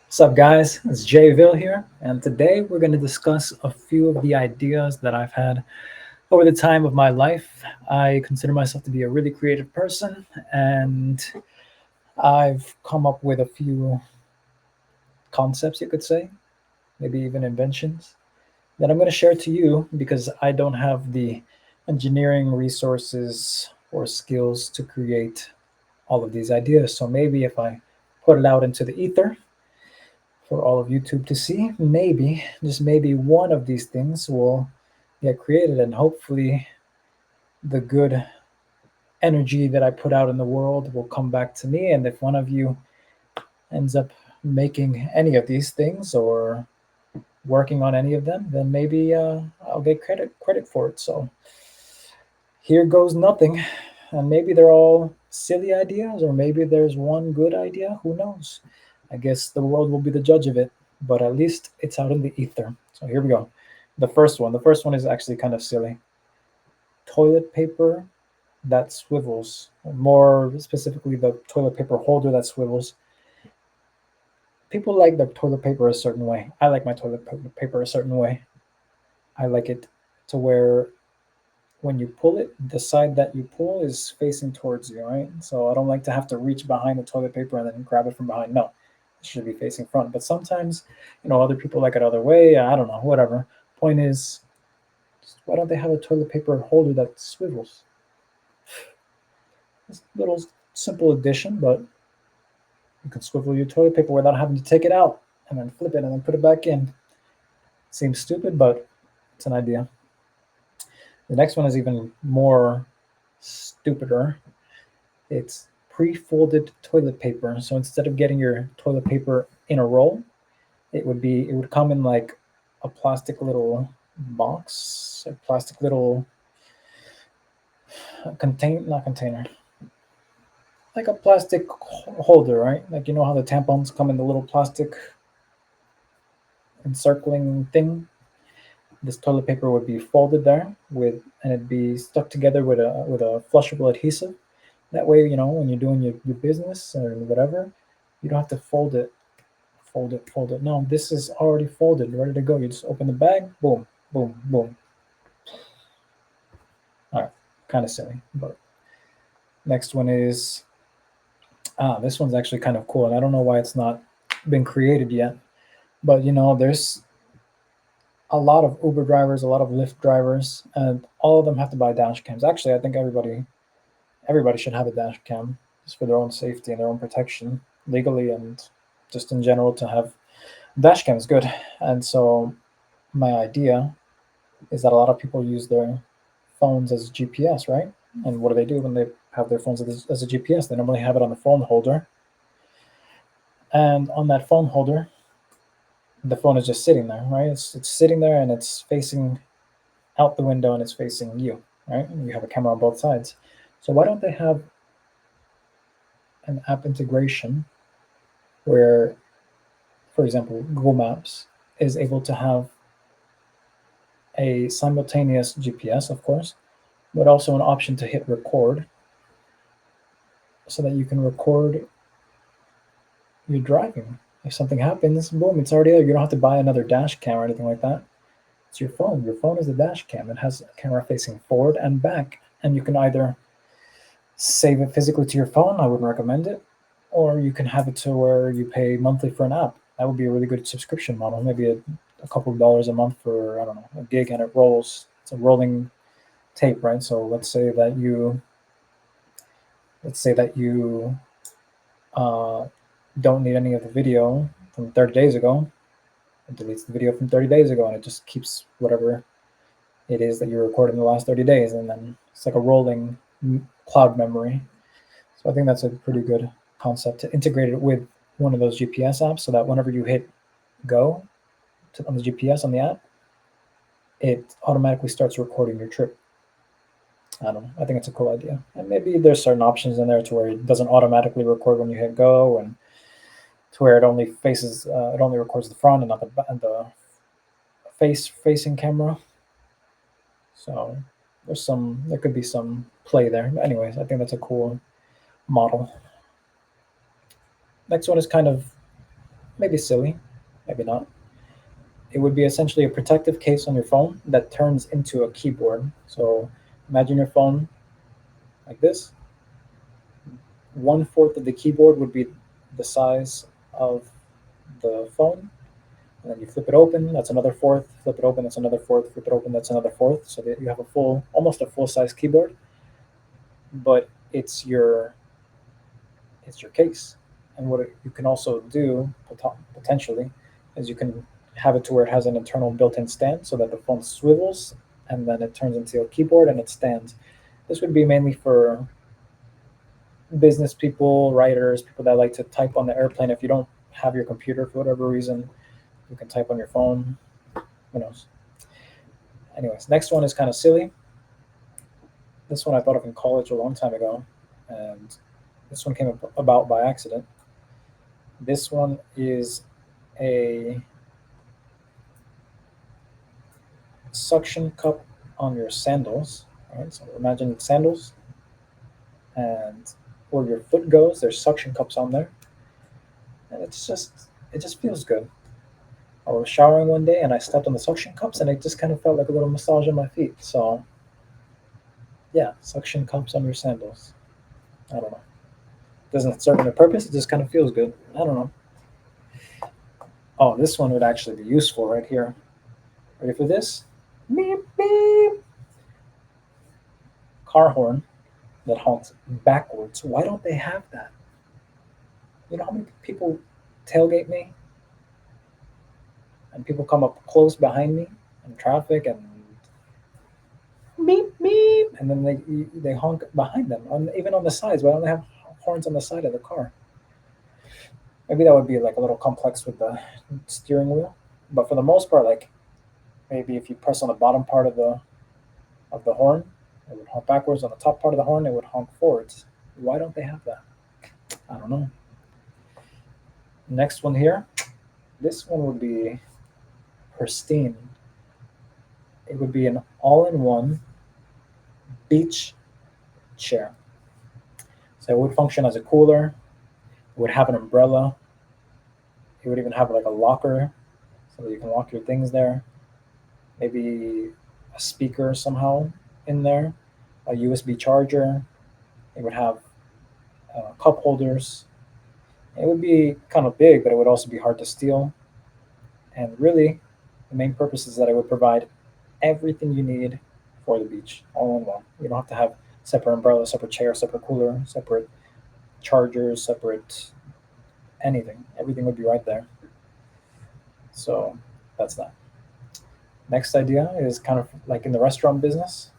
What's up, guys? It's J.Vill here, and today we're going to discuss a few of the ideas that I've had over the time of my life. I consider myself to be a really creative person, and I've come up with a few concepts, you could say, maybe even inventions, that I'm going to share to you because I don't have the engineering resources or skills to create all of these ideas. So maybe if I put it out into the ether, for all of YouTube to see. Maybe, just maybe one of these things will get created, and hopefully, the good energy that I put out in the world will come back to me. And if one of you ends up making any of these things or working on any of them, then maybe I'll get credit for it. So here goes nothing. And maybe they're all silly ideas, or maybe there's one good idea. Who knows? I guess the world will be the judge of it, but at least it's out in the ether. So here we go. The first one is actually kind of silly. Toilet paper that swivels, more specifically, the toilet paper holder that swivels. People like their toilet paper a certain way. I like my paper a certain way. I like it to where when you pull it, the side that you pull is facing towards you, right? So I don't like to have to reach behind the toilet paper and then grab it from behind. No, it should be facing front. But sometimes, other people like it other way. I don't know, whatever. Point is, why don't they have a toilet paper holder that swivels? It's a little simple addition, but you can swivel your toilet paper without having to take it out and then flip it and then put it back in. Seems stupid, but it's an idea. The next one is even more stupider. It's pre-folded toilet paper. So instead of getting your toilet paper in a roll, it would come in like a plastic little box, a plastic little contain not container, like a plastic holder, right? Like how the tampons come in the little plastic encircling thing. This toilet paper would be folded there and it'd be stuck together with a flushable adhesive. That way, when you're doing your business or whatever, you don't have to fold it. No, this is already folded, ready to go. You just open the bag, boom, boom, boom. All right, kind of silly. But next one is this one's actually kind of cool, and I don't know why it's not been created yet. But there's a lot of Uber drivers, a lot of Lyft drivers, and all of them have to buy dash cams. Actually, I think everybody should have a dash cam just for their own safety and their own protection, legally and just in general. To have dash cam is good. And so my idea is that a lot of people use their phones as GPS, right? And what do when they have their phones as a GPS? They normally have it on the phone holder, and on that phone holder, the phone is just sitting there, right? It's sitting there and it's facing out the window and it's facing you, right? And you have a camera on both sides. So why don't they have an app integration where, for example, Google Maps is able to have a simultaneous GPS, of course, but also an option to hit record so that you can record your driving. If something happens, boom, it's already there. You don't have to buy another dash cam or anything like that. It's your phone. Your phone is the dash cam. It has a camera facing forward and back. And you can either save it physically to your phone, I wouldn't recommend it, or you can have it to where you pay monthly for an app. That would be a really good subscription model, maybe a couple of dollars a month for, I don't know, a gig, and it rolls. It's a rolling tape, right? So let's say that you uh, don't need any of the video from 30 days ago. It deletes the video from 30 days ago, and it just keeps whatever it is that you recorded in the last 30 days, and then it's like a rolling cloud memory. So I think that's a pretty good concept to integrate it with one of those GPS apps, so that whenever you hit go on the GPS on the app, it automatically starts recording your trip. I don't know. I think it's a cool idea, and maybe there's certain options in there to where it doesn't automatically record when you hit go, and to where it only records the front and not the facing camera. So there could be some play there. But anyways, I think that's a cool model. Next one is kind of maybe silly, maybe not. It would be essentially a protective case on your phone that turns into a keyboard. So imagine your phone like this. One fourth of the keyboard would be the size of the phone, and then you flip it open. That's another fourth. Flip it open. That's another fourth. Flip it open. That's another fourth. So that you have a full, almost a full size keyboard, but it's your case. And what you can also do potentially is you can have it to where it has an internal built-in stand so that the phone swivels and then it turns into a keyboard and it stands. This would be mainly for business people, writers, people that like to type on the airplane. If you don't have your computer for whatever reason, you can type on your phone. Who knows? Anyways, next one is kind of silly. This one I thought of in college a long time ago, and this one came about by accident. This one is a suction cup on your sandals. Right? So imagine sandals, and where your foot goes, there's suction cups on there, and it just feels good. I was showering one day and I stepped on the suction cups, and it just kind of felt like a little massage on my feet. So yeah, suction cups on your sandals. I don't know. Doesn't serve any purpose. It just kind of feels good. I don't know. Oh, this one would actually be useful right here. Ready for this? Beep beep. Car horn that honks backwards. Why don't they have that? You know how many people tailgate me and people come up close behind me in traffic and beep beep, and then they honk behind them, even on the sides. Why don't they have horns on the side of the car? Maybe that would be like a little complex with the steering wheel, but for the most part, like maybe if you press on the bottom part of the horn, it would honk backwards. On the top part of the horn, it would honk forwards. Why don't they have that? I don't know. Next one here. This one would be pristine. It would be an all-in-one beach chair. So it would function as a cooler. It would have an umbrella. It would even have like a locker so that you can lock your things there. Maybe a speaker somehow in there, a USB charger. It would have cup holders. It would be kind of big, but it would also be hard to steal. And really, the main purpose is that it would provide everything you need for the beach all in one. You don't have to have separate umbrella, separate chair, separate cooler, separate chargers, separate anything. Everything would be right there. So that's that. Next idea is kind of like in the restaurant business,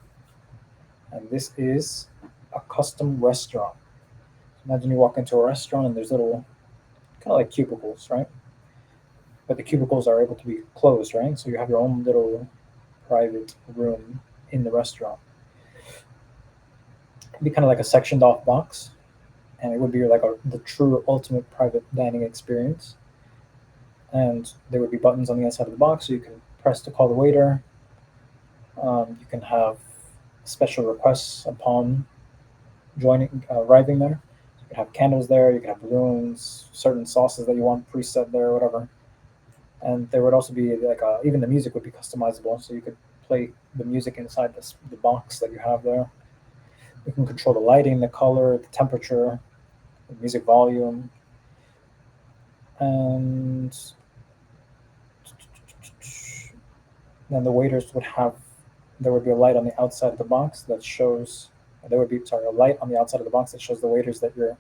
and this is a custom restaurant. Imagine you walk into a restaurant and there's little kind of like cubicles, right? But the cubicles are able to be closed, right? So you have your own little private room in the restaurant. It'd be kind of like a sectioned off box, and it would be like the true ultimate private dining experience. And there would be buttons on the outside of the box, so you can press to call the waiter. You can have special requests upon arriving there. You can have candles there. You can have balloons, certain sauces that you want preset there, or whatever. And there would also be like even the music would be customizable, so you could play the music inside the box that you have there. You can control the lighting, the color, the temperature, the music volume, and then the waiters would have there would be a light on the outside of the box that shows there would be sorry a light on the outside of the box that shows the waiters that you're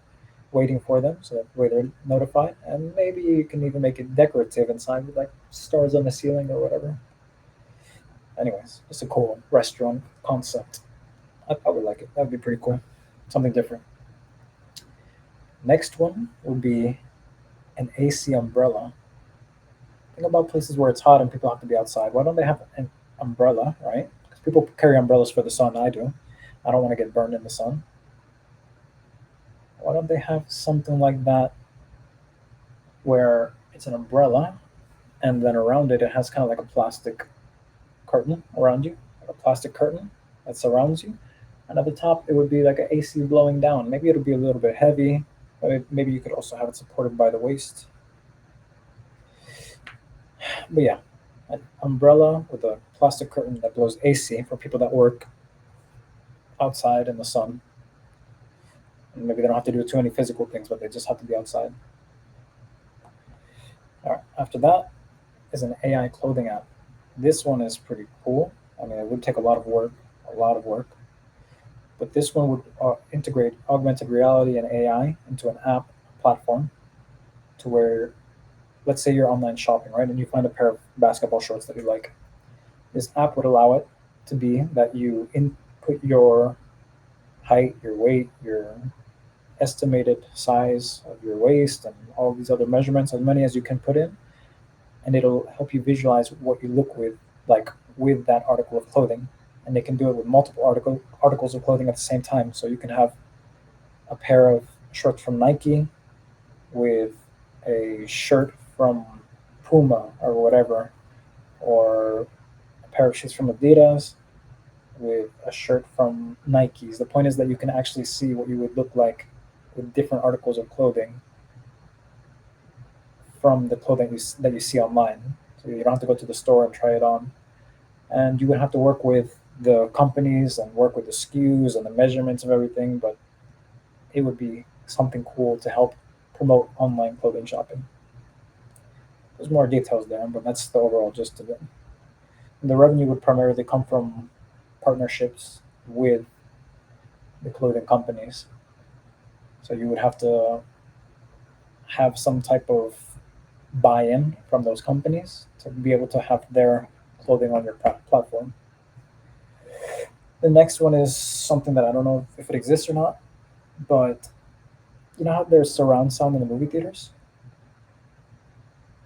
waiting for them, so that way they're notified. And maybe you can even make it decorative inside with like stars on the ceiling or whatever. Anyways, it's a cool restaurant concept. I would like it. That would be pretty cool. Something different. Next one would be an AC umbrella. Think about places where it's hot and people have to be outside. Why don't they have an umbrella, right? Because people carry umbrellas for the sun. I do. I don't want to get burned in the sun. Why don't they have something like that where it's an umbrella and then around it, it has kind of like a plastic curtain around you, like a plastic curtain that surrounds you. And at the top, it would be like an AC blowing down. Maybe it'll be a little bit heavy, but maybe you could also have it supported by the waist. But yeah, an umbrella with a plastic curtain that blows AC for people that work outside in the sun. And maybe they don't have to do too many physical things, but they just have to be outside. All right. After that is an AI clothing app. This one is pretty cool. I mean, it would take a lot of work, but this one would integrate augmented reality and AI into an app platform to where, let's say you're online shopping, right, and you find a pair of basketball shorts that you like. This app would allow it to be that you input your height, your weight, your estimated size of your waist, and all these other measurements, as many as you can put in, and it'll help you visualize what you look with, like with that article of clothing. And they can do it with multiple articles of clothing at the same time. So you can have a pair of shorts from Nike with a shirt from Puma or whatever, or a pair of shoes from Adidas with a shirt from Nikes. The point is that you can actually see what you would look like with different articles of clothing from the clothing that you see online. So you don't have to go to the store and try it on. And you would have to work with the companies and work with the SKUs and the measurements of everything, but it would be something cool to help promote online clothing shopping. There's more details there, but that's the overall gist of it. And the revenue would primarily come from partnerships with the clothing companies. So you would have to have some type of buy-in from those companies to be able to have their clothing on your platform. The next one is something that I don't know if it exists or not, but you know how there's surround sound in the movie theaters?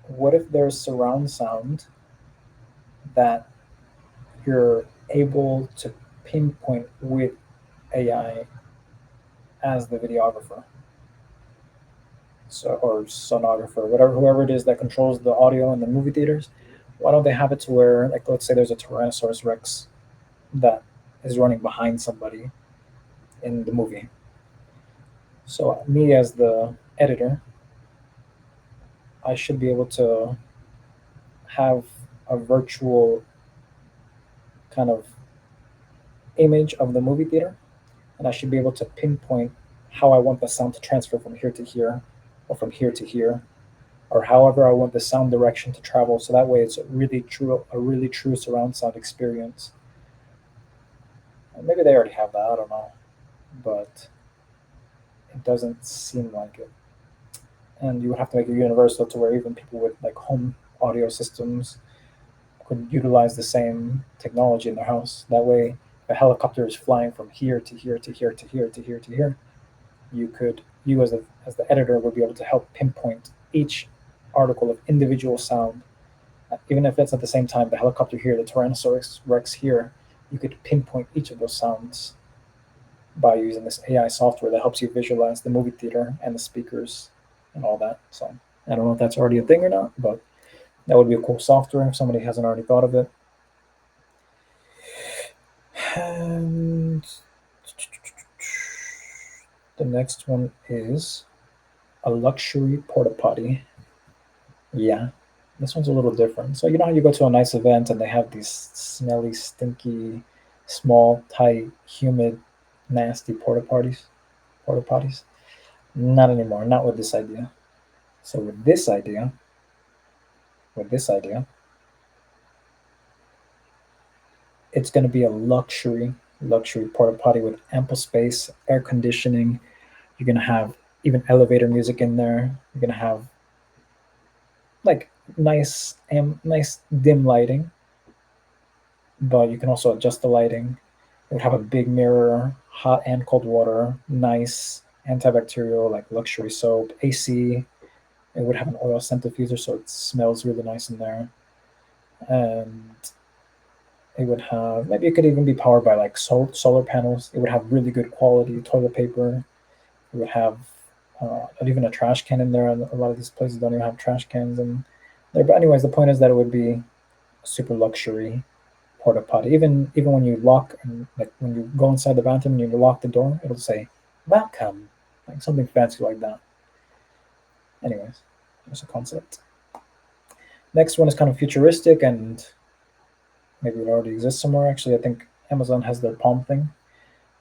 What if there's surround sound that you're able to pinpoint with AI as the videographer, so or sonographer, whatever, whoever it is that controls the audio in the movie theaters? Why don't they have it to where, like, let's say there's a Tyrannosaurus Rex that is running behind somebody in the movie. So me as the editor, I should be able to have a virtual kind of image of the movie theater, and I should be able to pinpoint how I want the sound to transfer from here to here, or from here to here, or however I want the sound direction to travel. So that way, it's a really true surround sound experience. And maybe they already have that. I don't know, but it doesn't seem like it. And you would have to make it universal to where even people with like home audio systems could utilize the same technology in their house. That way, if a helicopter is flying from here to here to here to here to here to here, you as the editor would be able to help pinpoint each article of individual sound, even if it's at the same time the helicopter here, the Tyrannosaurus Rex here. You could pinpoint each of those sounds by using this AI software that helps you visualize the movie theater and the speakers and all that. So I don't know if that's already a thing or not, but that would be a cool software if somebody hasn't already thought of it. And the next one is a luxury porta potty. Yeah, this one's a little different. So you know how you go to a nice event and they have these smelly, stinky, small, tight, humid, nasty porta potties? Not anymore. Not with this idea. So with this idea, it's going to be a luxury porta potty with ample space, air conditioning. You're going to have even elevator music in there. You're going to have like nice dim lighting, but you can also adjust the lighting. It would have a big mirror, hot and cold water, nice antibacterial like luxury soap, AC. It would have an oil scent diffuser, so it smells really nice in there. And it would have, maybe it could even be powered by like solar panels. It would have really good quality toilet paper. It would have even a trash can in there. And a lot of these places don't even have trash cans in there. But anyways, the point is that it would be a super luxury porta potty. Even when you lock and like when you go inside the bathroom and you lock the door, it'll say "Welcome," like something fancy like that. Anyways, there's a concept. Next one is kind of futuristic, and maybe it already exists somewhere. Actually, I think Amazon has their Palm thing,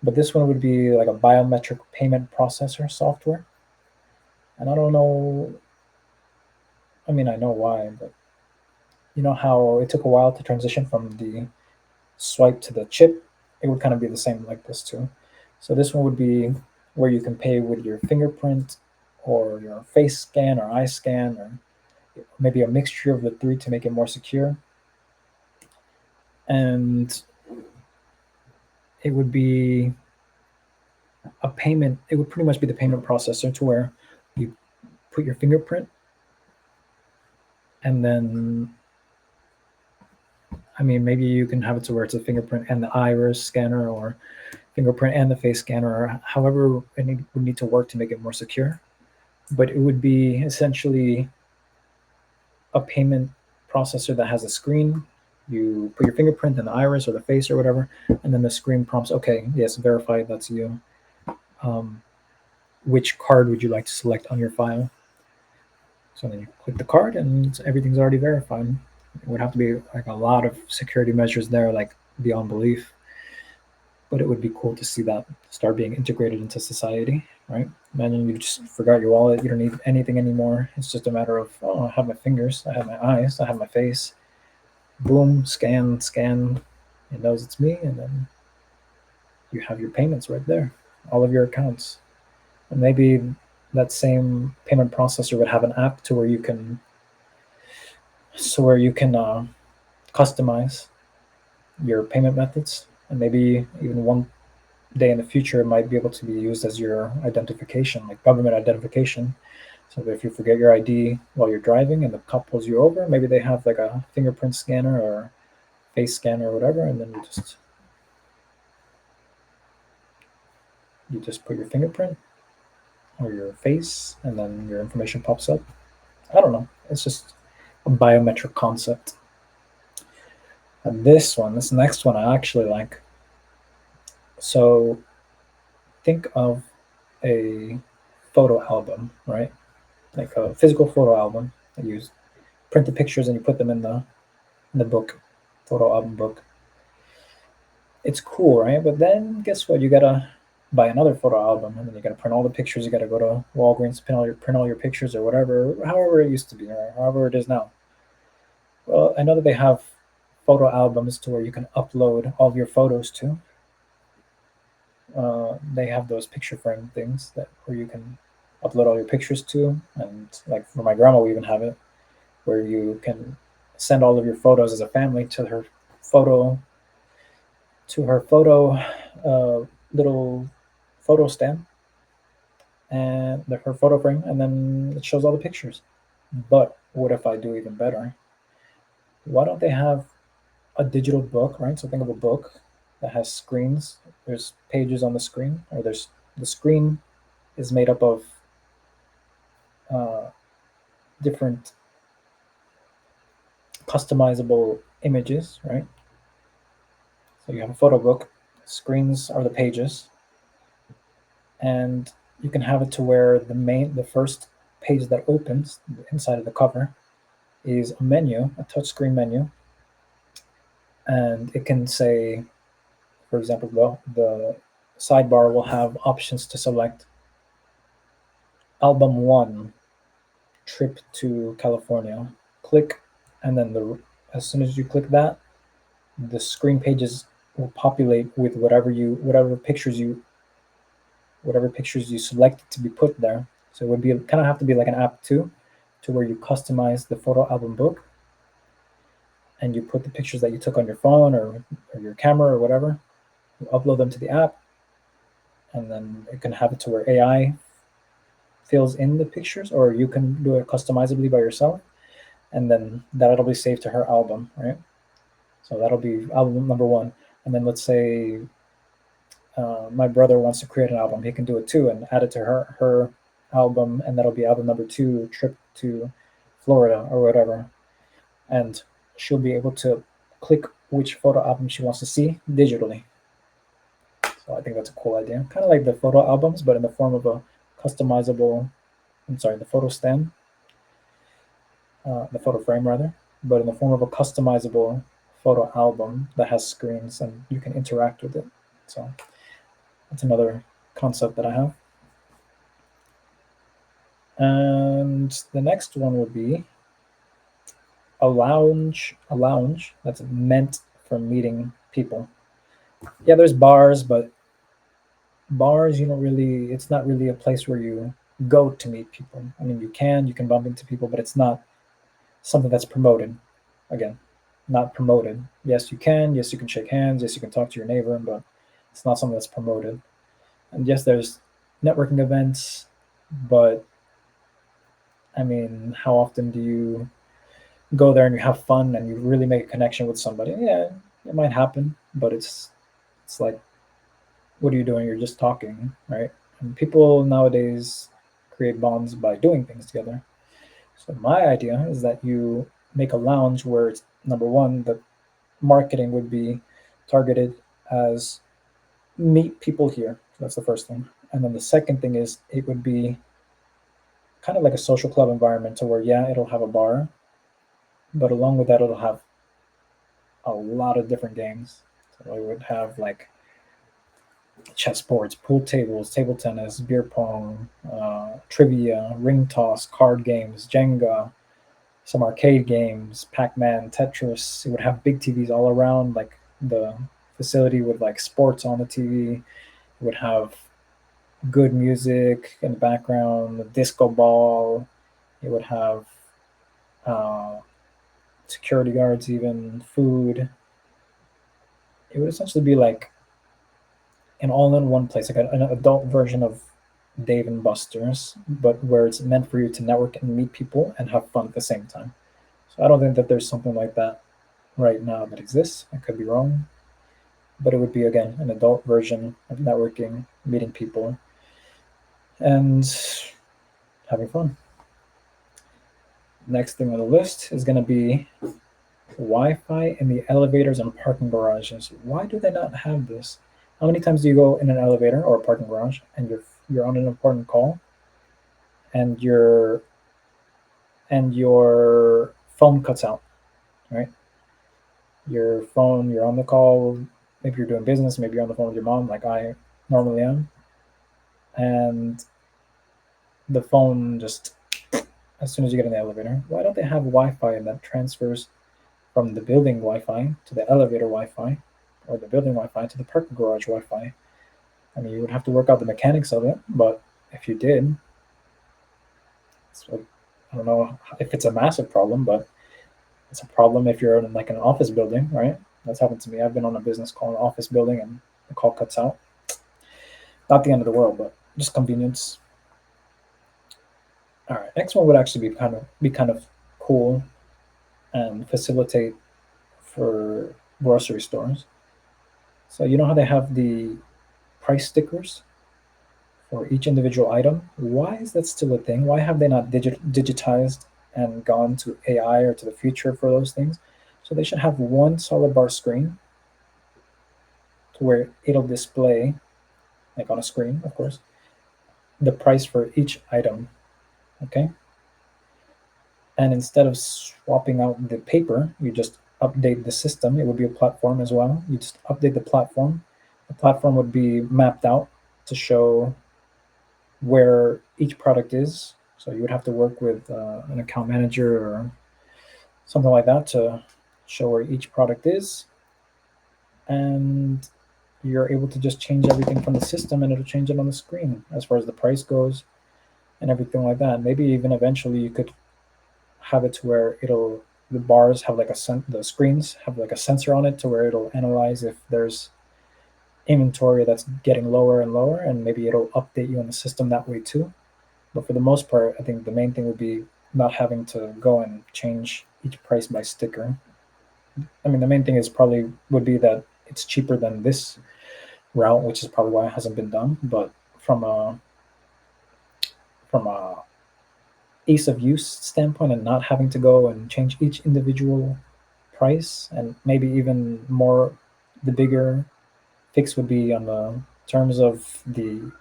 but this one would be like a biometric payment processor software. And I don't know. I mean, I know why, but you know how it took a while to transition from the swipe to the chip? It would kind of be the same like this too. So this one would be where you can pay with your fingerprint or your face scan or eye scan or maybe a mixture of the three to make it more secure. And it would be a payment. It would pretty much be the payment processor to where you put your fingerprint and then I mean maybe you can have it to where it's a fingerprint and the iris scanner or fingerprint and the face scanner or however would need to work to make it more secure. But it would be essentially a payment processor that has a screen. You put your fingerprint and the iris or the face or whatever, and then the screen prompts, okay, yes, verify that's you. Um, which card would you like to select on your file? So then you click the card and everything's already verified. It would have to be like a lot of security measures there, like beyond belief. But it would be cool to see that start being integrated into society, right? Imagine you just forgot your wallet, you don't need anything anymore. It's just a matter of, oh, I have my fingers, I have my eyes, I have my face. Boom, scan, scan. It knows it's me, and then you have your payments right there, all of your accounts. And maybe that same payment processor would have an app to where you can, so where you can customize your payment methods, and maybe even one day in the future it might be able to be used as your identification, like government identification. So if you forget your ID while you're driving and the cop pulls you over, maybe they have like a fingerprint scanner or face scanner or whatever, and then you just put your fingerprint or your face, and then your information pops up. I don't know. It's just a biometric concept. And this next one, I actually like. So think of a photo album, right? Like a physical photo album. You print the pictures and you put them in the book, photo album book. It's cool, right? But then guess what? You gotta buy another photo album, and then you gotta print all the pictures. You gotta go to Walgreens, print all your pictures, or whatever, however it used to be, or however it is now. Well, I know that they have photo albums to where you can upload all of your photos to. They have those picture frame things that where you can upload all your pictures to, and like for my grandma, we even have it where you can send all of your photos as a family photo to her photo little photo stand and her photo frame, and then it shows all the pictures. But what if I do even better? Why don't they have a digital book, right? So think of a book that has screens. There's pages on the screen, or there's the screen is made up of uh, different customizable images, right? So you have a photo book. Screens are the pages, and you can have it to where the first page that opens inside of the cover is a menu, a touchscreen menu, and it can say, for example, the sidebar will have options to select album one, trip to California. Click, and then as soon as you click that, the screen pages will populate with whatever pictures you selected to be put there. So it would be kind of have to be like an app too, to where you customize the photo album book, and you put the pictures that you took on your phone or your camera or whatever. You upload them to the app, and then it can have it to where AI fills in the pictures, or you can do it customizably by yourself, and then that'll be saved to her album, right? So that'll be album number one. And then let's say my brother wants to create an album, he can do it too and add it to her album, and that'll be album number two, trip to Florida or whatever. And she'll be able to click which photo album she wants to see digitally. So I think that's a cool idea. Kind of like the photo albums, but in the form of a customizable. I'm sorry, the photo stand, the photo frame rather. but in the form of a customizable photo album that has screens and you can interact with it. So that's another concept that I have. And the next one would be a lounge that's meant for meeting people. Yeah, there's bars, but bars, you don't really, it's not really a place where you go to meet people. I mean, you can bump into people, but it's not something that's promoted. Again, not promoted. Yes, you can shake hands, yes, you can talk to your neighbor, but it's not something that's promoted. And yes, there's networking events, but I mean, how often do you go there and you have fun and you really make a connection with somebody? Yeah, it might happen, but it's like, what are you doing? You're just talking, right? And people nowadays create bonds by doing things together. So my idea is that you make a lounge where it's number one, the marketing would be targeted as meet people here. That's the first thing. And then the second thing is it would be kind of like a social club environment to where, yeah, it'll have a bar, but along with that, it'll have a lot of different games. So it would have like chessboards, pool tables, table tennis, beer pong, trivia, ring toss, card games, Jenga, some arcade games, Pac-Man, Tetris. It would have big TVs all around, like the facility with like sports on the TV. It would have good music in the background, a disco ball. It would have uh, security guards, even food. It would essentially be like an all-in-one place, like an adult version of Dave and Buster's, but where it's meant for you to network and meet people and have fun at the same time. So I don't think that there's something like that right now that exists. I could be wrong, but it would be again an adult version of networking, meeting people, and having fun. Next thing on the list is going to be Wi-Fi in the elevators and parking garages. Why do they not have this? How many times do you go in an elevator or a parking garage and you're on an important call and your phone cuts out, right? Your phone, you're on the call, maybe you're doing business, maybe you're on the phone with your mom, like I normally am, and the phone just as soon as you get in the elevator. Why don't they have Wi-Fi that transfers from the building Wi-Fi to the elevator Wi-Fi, or the building Wi-Fi to the parking garage Wi-Fi? I mean, you would have to work out the mechanics of it, but if you did, it's like, I don't know if it's a massive problem, but it's a problem if you're in like an office building, right? That's happened to me. I've been on a business call, an office building, and the call cuts out. Not the end of the world, but just convenience. All right, next one would actually be kind of cool and facilitate for grocery stores. So you know how they have the price stickers for each individual item? Why is that still a thing? Why have they not digitized and gone to AI or to the future for those things? So they should have one solid bar screen to where it'll display, like on a screen, of course, the price for each item. Okay. And instead of swapping out the paper, you just update the system. It would be a platform as well. You just update the platform. The platform would be mapped out to show where each product is. So you would have to work with an account manager or something like that to show where each product is. And you're able to just change everything from the system and it'll change it on the screen as far as the price goes and everything like that. Maybe even eventually you could have it to where it'll the bars have like the screens have like a sensor on it to where it'll analyze if there's inventory that's getting lower and lower, and maybe it'll update you on the system that way too. But for the most part, I think the main thing would be not having to go and change each price by sticker. I mean, the main thing is probably would be that it's cheaper than this route, which is probably why it hasn't been done. But from a from a ease of use standpoint and not having to go and change each individual price, and maybe even more, the bigger fix would be on the terms of the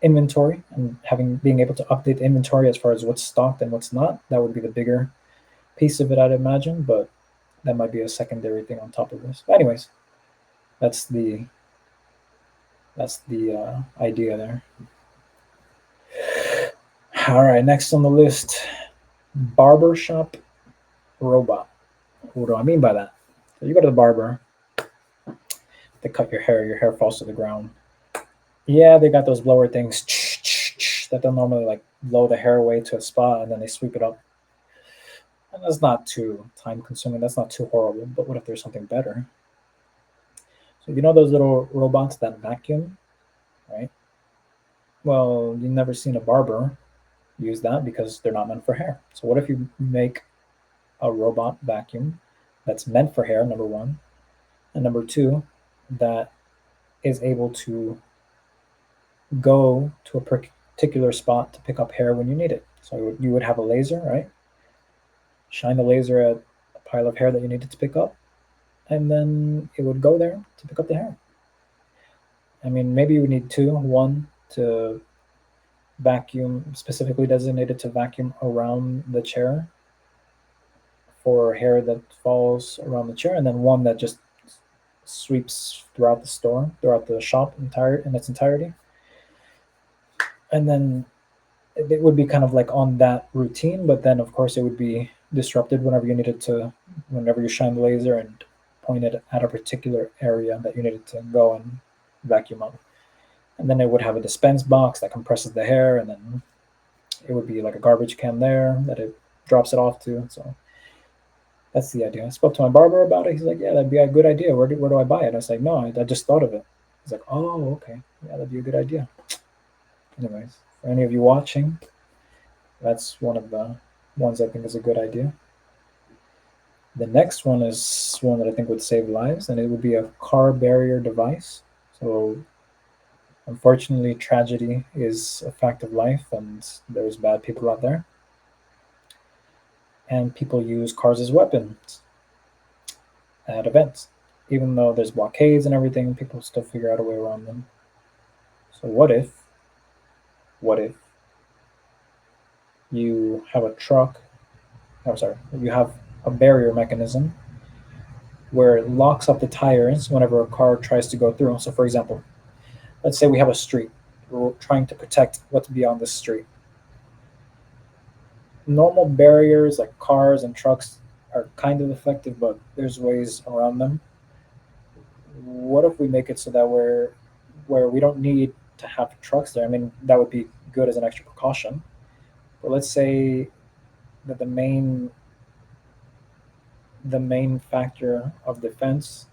inventory and having being able to update the inventory as far as what's stocked and what's not. That would be the bigger piece of it, I'd imagine, but that might be a secondary thing on top of this. But anyways, that's the idea there. All right, next on the list, barbershop robot. What do I mean by that? So you go to the barber, they cut your hair falls to the ground. Yeah, they got those blower things that they'll normally like blow the hair away to a spot and then they sweep it up. And that's not too time consuming. That's not too horrible. But what if there's something better? So you know those little robots that vacuum, right? Well, you've never seen a barber use that because they're not meant for hair. So what if you make a robot vacuum that's meant for hair, number one, and number two, that is able to go to a particular spot to pick up hair when you need it. So you would have a laser, right? Shine the laser at a pile of hair that you needed to pick up, and then it would go there to pick up the hair. I mean, maybe you would need two, one to vacuum, specifically designated to vacuum around the chair for hair that falls around the chair, and then one that just sweeps throughout the store, throughout the shop in its entirety. And then it would be kind of like on that routine, but then of course it would be disrupted whenever you shine the laser and point it at a particular area that you needed to go and vacuum up. And then it would have a dispense box that compresses the hair, and then it would be like a garbage can there that it drops it off to. So that's the idea. I spoke to my barber about it. He's like, "Yeah, that'd be a good idea. Where do I buy it?" I was like, "No, I just thought of it." He's like, "Oh, okay, yeah, that'd be a good idea." Anyways, for any of you watching, that's one of the ones I think is a good idea. The next one is one that I think would save lives, and it would be a car barrier device. So, unfortunately, tragedy is a fact of life, and there's bad people out there. And people use cars as weapons at events. Even though there's blockades and everything, people still figure out a way around them. So, what if you have a truck? I'm sorry, you have a barrier mechanism where it locks up the tires whenever a car tries to go through. So, for example, let's say we have a street. We're trying to protect what's beyond the street. Normal barriers like cars and trucks are kind of effective, but there's ways around them. What if we make it so that where we don't need to have trucks there? I mean, that would be good as an extra precaution. But let's say that the main factor of defense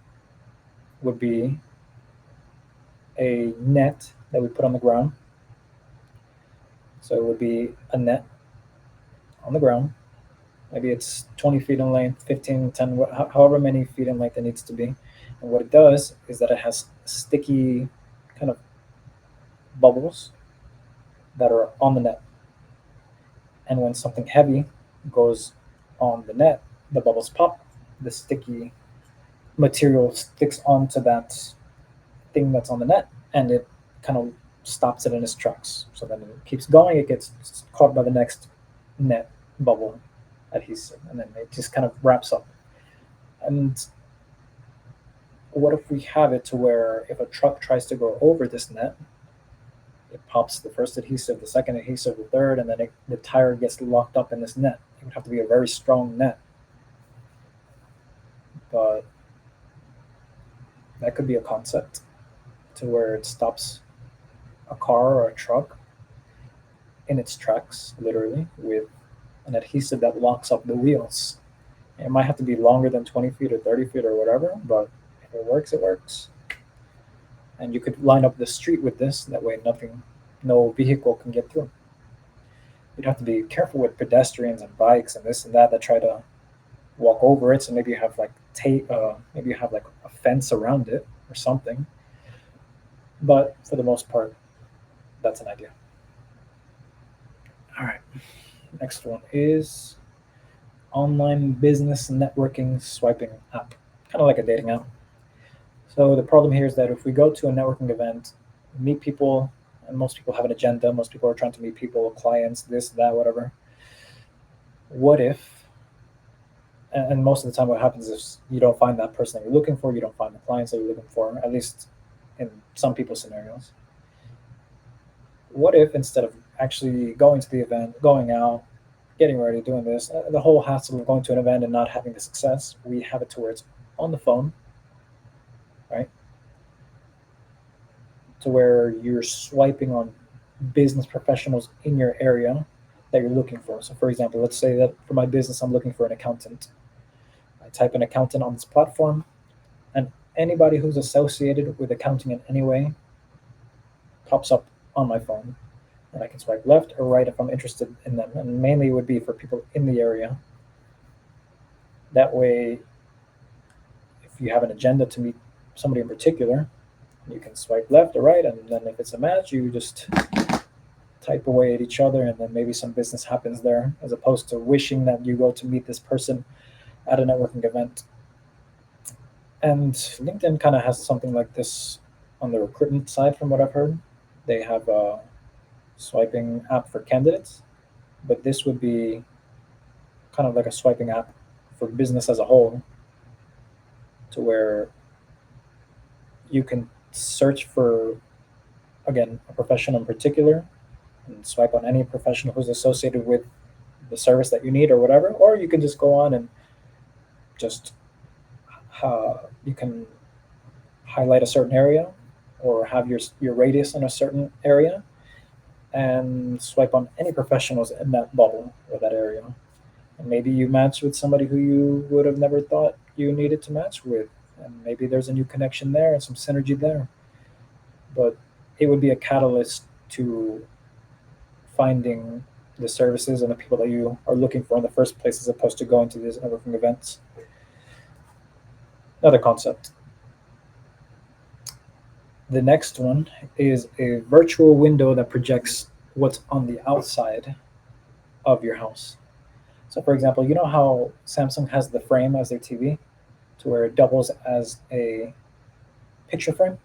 would be a net that we put on the ground. So it would be a net on the ground. Maybe it's 20 feet in length, 15, 10, however many feet in length it needs to be. And what it does is that it has sticky kind of bubbles that are on the net. And when something heavy goes on the net, the bubbles pop, the sticky material sticks onto that thing that's on the net, and it kind of stops it in its tracks. So then it keeps going, it gets caught by the next net bubble adhesive, and then it just kind of wraps up. And what if we have it to where if a truck tries to go over this net, it pops the first adhesive, the second adhesive, the third, and then the tire gets locked up in this net. It would have to be a very strong net, but that could be a concept to where it stops a car or a truck in its tracks, literally, with an adhesive that locks up the wheels. It might have to be longer than 20 feet or 30 feet or whatever, but if it works, it works. And you could line up the street with this. That way, no vehicle can get through. You'd have to be careful with pedestrians and bikes and this and that try to walk over it. So maybe you have like maybe you have like a fence around it or something. But for the most part, that's an idea. All right. Next one is online business networking swiping app, kind of like a dating app. So the problem here is that if we go to a networking event, meet people, and most people have an agenda, most people are trying to meet people, clients, this, that, whatever. What if And most of the time, what happens is you don't find that person that you're looking for. You don't find the clients that you're looking for. At least in some people's scenarios. What if instead of actually going to the event, going out, getting ready, doing this, the whole hassle of going to an event and not having the success, we have it to where it's on the phone, right? To where you're swiping on business professionals in your area that you're looking for. So, for example, let's say that for my business, I'm looking for an accountant. I type an accountant on this platform, and anybody who's associated with accounting in any way pops up on my phone. And I can swipe left or right if I'm interested in them. And mainly it would be for people in the area. That way, if you have an agenda to meet somebody in particular, you can swipe left or right, and then if it's a match, you just type away at each other, and then maybe some business happens there, as opposed to wishing that you go to meet this person at a networking event. And LinkedIn kind of has something like this on the recruitment side, from what I've heard. They have a swiping app for candidates, but this would be kind of like a swiping app for business as a whole, to where you can search for, again, a profession in particular and swipe on any professional who's associated with the service that you need or whatever, or you can just go on and just you can highlight a certain area or have your radius in a certain area and swipe on any professionals in that bubble or that area. And maybe you match with somebody who you would have never thought you needed to match with, and maybe there's a new connection there and some synergy there. But it would be a catalyst to finding the services and the people that you are looking for in the first place, as opposed to going to these networking events. Another concept. The next one is a virtual window that projects what's on the outside of your house. So, for example, you know how Samsung has the frame as their TV, to where it doubles as a picture frame,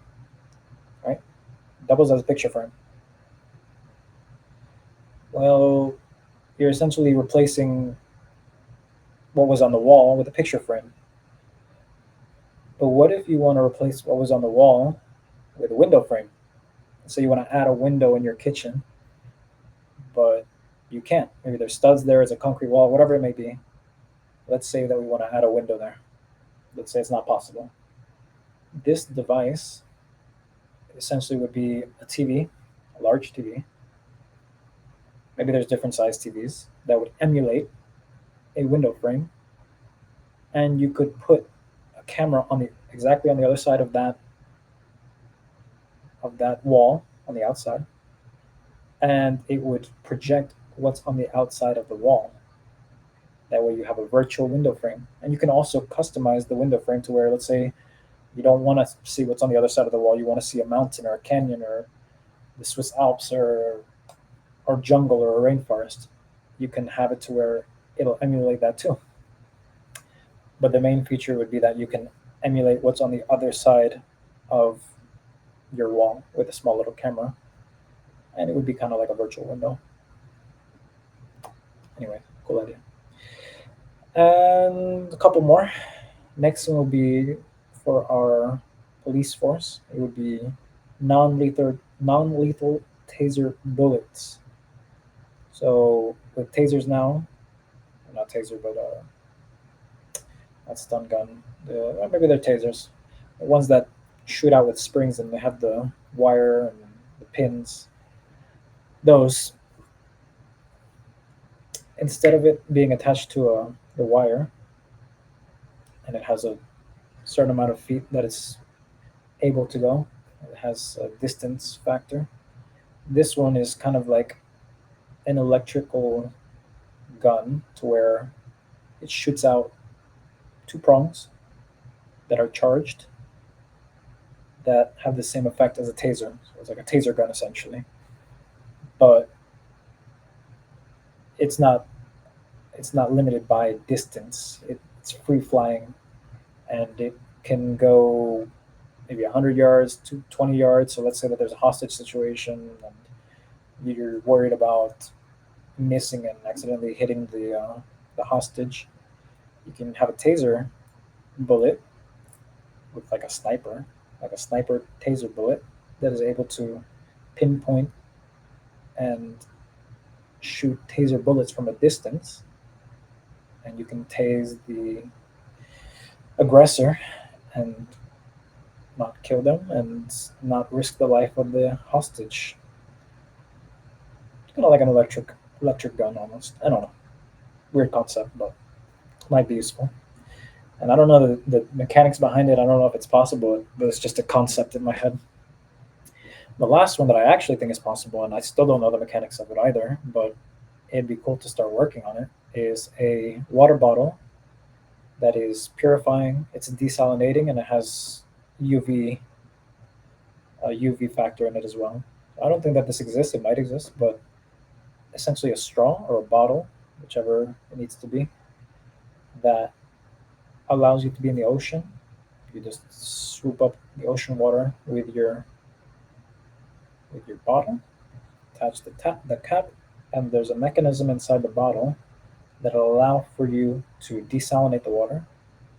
right? Doubles as a picture frame. Well, you're essentially replacing what was on the wall with a picture frame. But what if you want to replace what was on the wall with a window frame? So you want to add a window in your kitchen, but you can't. Maybe there's studs there, it's a concrete wall, whatever it may be. Let's say that we want to add a window there. Let's say it's not possible. This device essentially would be a TV, a large TV. Maybe there's different size TVs that would emulate a window frame, and you could put a camera on the exactly on the other side of that wall on the outside, and it would project what's on the outside of the wall. That way, you have a virtual window frame, and you can also customize the window frame to where, let's say, you don't want to see what's on the other side of the wall. You want to see a mountain or a canyon or the Swiss Alps or jungle or a rainforest. You can have it to where it'll emulate that too. But the main feature would be that you can emulate what's on the other side of your wall with a small little camera, and it would be kind of like a virtual window. Anyway, cool idea. And a couple more. Next one will be for our police force. It would be non-lethal taser bullets. So with tasers now, not taser, but not stun gun. Or maybe they're tasers, the ones that shoot out with springs and they have the wire and the pins. Those, instead of it being attached to the wire, and it has a certain amount of feet that it's able to go. It has a distance factor. This one is kind of like an electrical gun, to where it shoots out two prongs that are charged that have the same effect as a taser. So it's like a taser gun essentially, but it's not it's not limited by distance. It's free flying, and it can go maybe 100 yards to 20 yards. So let's say that there's a hostage situation and you're worried about missing and accidentally hitting the hostage. You can have a taser bullet with like a sniper taser bullet that is able to pinpoint and shoot taser bullets from a distance, and you can tase the aggressor and not kill them and not risk the life of the hostage. Kind of like an electric gun almost. I don't know, weird concept, but might be useful. And I don't know the mechanics behind it. I don't know if it's possible, but it's just a concept in my head. The last one that I actually think is possible, and I still don't know the mechanics of it either, but it'd be cool to start working on it, is a water bottle that is purifying. It's desalinating and it has UV UV factor in it as well. I don't think that this exists. It might exist, but essentially a straw or a bottle, whichever it needs to be, that allows you to be in the ocean. You just swoop up the ocean water with your bottle, attach the cap, and there's a mechanism inside the bottle that will allow for you to desalinate the water,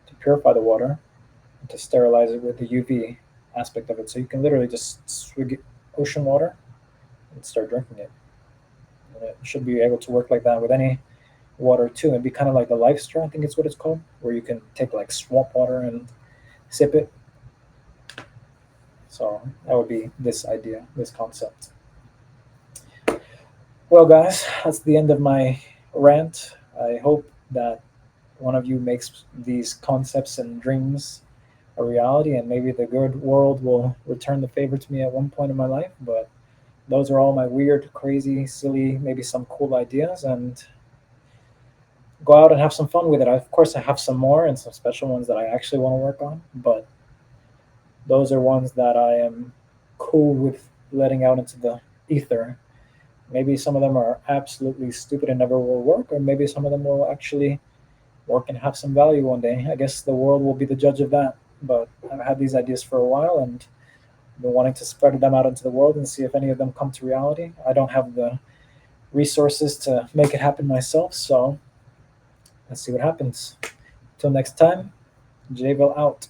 to purify the water, and to sterilize it with the UV aspect of it. So you can literally just swig ocean water and start drinking it. And it should be able to work like that with any water too. It'd be kind of like the life straw, I think it's what it's called, where you can take like swamp water and sip it. So that would be this idea, this concept. Well, guys, that's the end of my rant. I hope that one of you makes these concepts and dreams a reality, and maybe the good world will return the favor to me at one point in my life. But those are all my weird, crazy, silly, maybe some cool ideas, and go out and have some fun with it. Of course, I have some more and some special ones that I actually want to work on, but those are ones that I am cool with letting out into the ether. Maybe some of them are absolutely stupid and never will work, or maybe some of them will actually work and have some value one day. I guess the world will be the judge of that. But I've had these ideas for a while and been wanting to spread them out into the world and see if any of them come to reality. I don't have the resources to make it happen myself, so let's see what happens. Till next time, J.Vill out.